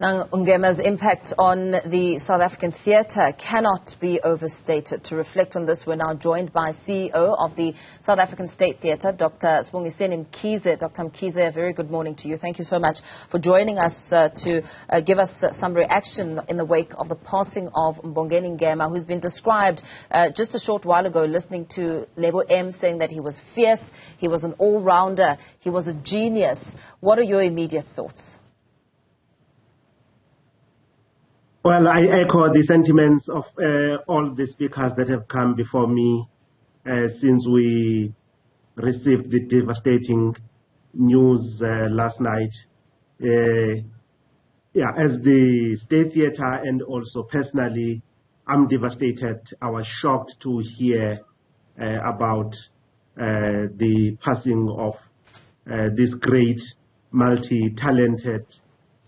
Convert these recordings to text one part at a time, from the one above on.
Now, Ngema's impact on the South African theatre cannot be overstated. To reflect on this, we're now joined by CEO of the South African State Theatre, Dr. Sibongiseni Mkhize. Dr. Mkhize, a very good morning to you. Thank you so much for joining us to give us some reaction in the wake of the passing of Mbongeni Ngema, who's been described just a short while ago, listening to Lebo M saying that he was fierce, he was an all-rounder, he was a genius. What are your immediate thoughts? Well, I echo the sentiments of all the speakers that have come before me since we received the devastating news last night. As the State Theatre and also personally, I'm devastated. I was shocked to hear about the passing of this great, multi-talented,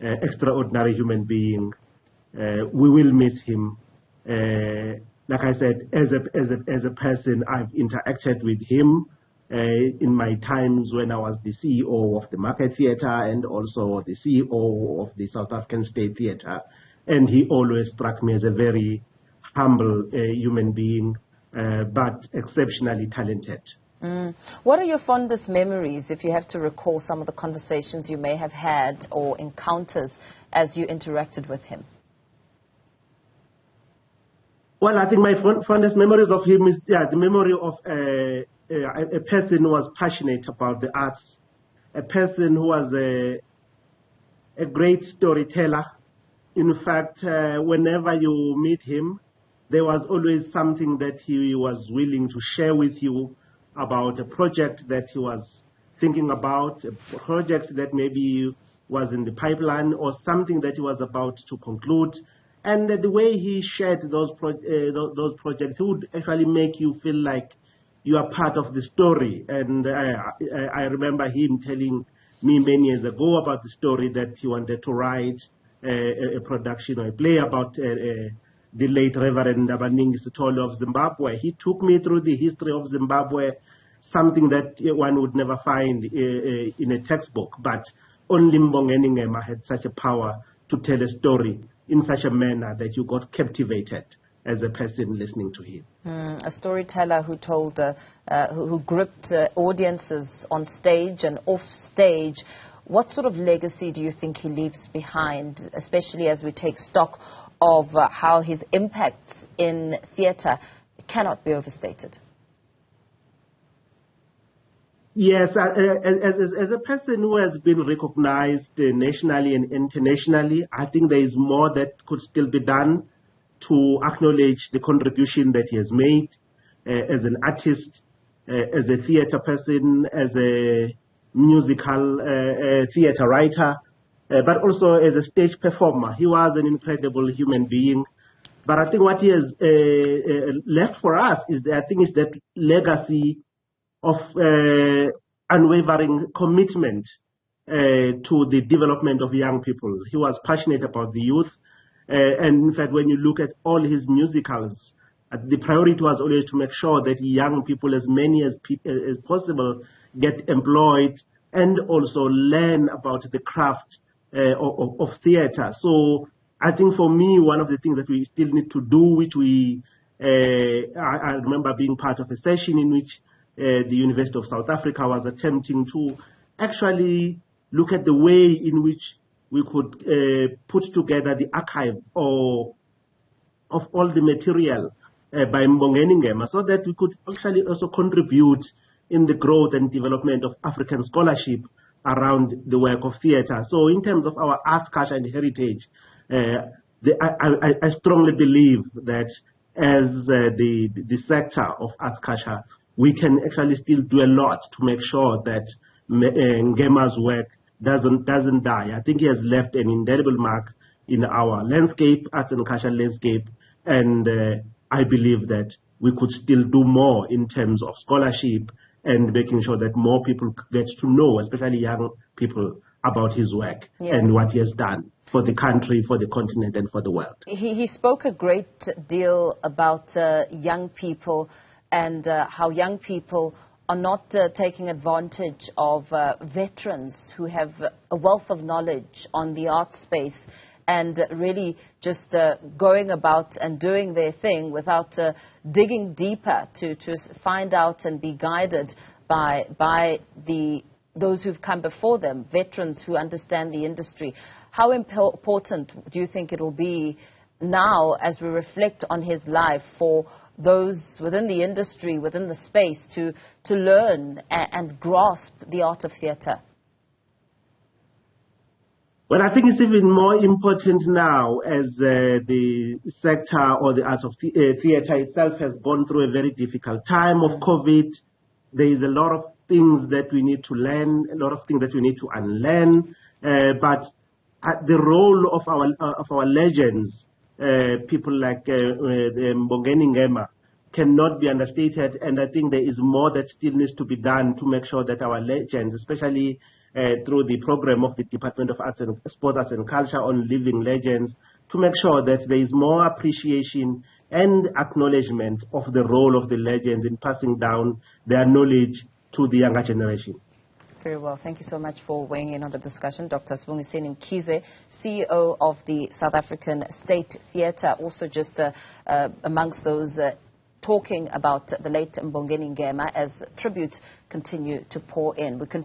extraordinary human being. We will miss him. Like I said, as a person, I've interacted with him in my times when I was the CEO of the Market Theatre and also the CEO of the South African State Theatre. And he always struck me as a very humble human being, but exceptionally talented. What are your fondest memories, if you have to recall some of the conversations you may have had or encounters as you interacted with him? Well, I think my fondest memories of him is the memory of a person who was passionate about the arts, a person who was a great storyteller. In fact, whenever you meet him, there was always something that he was willing to share with you about a project that he was thinking about, a project that maybe was in the pipeline or something that he was about to conclude. And the way he shared those projects, he would actually make you feel like you are part of the story. And I remember him telling me many years ago about the story that he wanted to write a production or a play about the late Reverend Abaningi Sithole of Zimbabwe. He took me through the history of Zimbabwe, something that one would never find in a textbook. But only Mbongeni Ngema had such a power to tell a story in such a manner that you got captivated as a person listening to him. A storyteller who told, who gripped audiences on stage and off stage. What sort of legacy do you think he leaves behind, especially as we take stock of how his impacts in theatre cannot be overstated? Yes, as a person who has been recognized nationally and internationally, I think there is more that could still be done to acknowledge the contribution that he has made as an artist, as a theater person, as a musical theater writer, but also as a stage performer. He was an incredible human being. But I think what he has left for us is that legacy of unwavering commitment to the development of young people. He was passionate about the youth. And in fact, when you look at all his musicals, the priority was always to make sure that young people, as many as possible, get employed and also learn about the craft of theater. So I think for me, one of the things that we still need to do, which I remember being part of a session in which the University of South Africa was attempting to actually look at the way in which we could put together the archive of all the material by Mbongeni Ngema, so that we could actually also contribute in the growth and development of African scholarship around the work of theatre. So in terms of our arts, culture and heritage, I strongly believe that as the sector of arts, culture, we can actually still do a lot to make sure that Ngema's work doesn't die. I think he has left an indelible mark in our landscape, arts and culture landscape, and I believe that we could still do more in terms of scholarship and making sure that more people get to know, especially young people, about his work and what he has done for the country, for the continent, and for the world. He spoke a great deal about young people and how young people are not taking advantage of veterans who have a wealth of knowledge on the art space and really just going about and doing their thing without digging deeper to find out and be guided by those who've come before them, veterans who understand the industry. How important do you think it will be now, as we reflect on his life, for those within the industry, within the space, to learn and grasp the art of theatre? Well, I think it's even more important now as the sector or the art of theatre itself has gone through a very difficult time of COVID. There is a lot of things that we need to learn, a lot of things that we need to unlearn, but the role of our legends, people like Mbongeni Ngema, cannot be understated, and I think there is more that still needs to be done to make sure that our legends, especially through the program of the Department of Sport, Arts and Culture on Living Legends, to make sure that there is more appreciation and acknowledgement of the role of the legends in passing down their knowledge to the younger generation. Very well. Thank you so much for weighing in on the discussion. Dr. Sibongiseni Mkhize, CEO of the South African State Theatre, also just amongst those talking about the late Mbongeni Ngema as tributes continue to pour in. We continue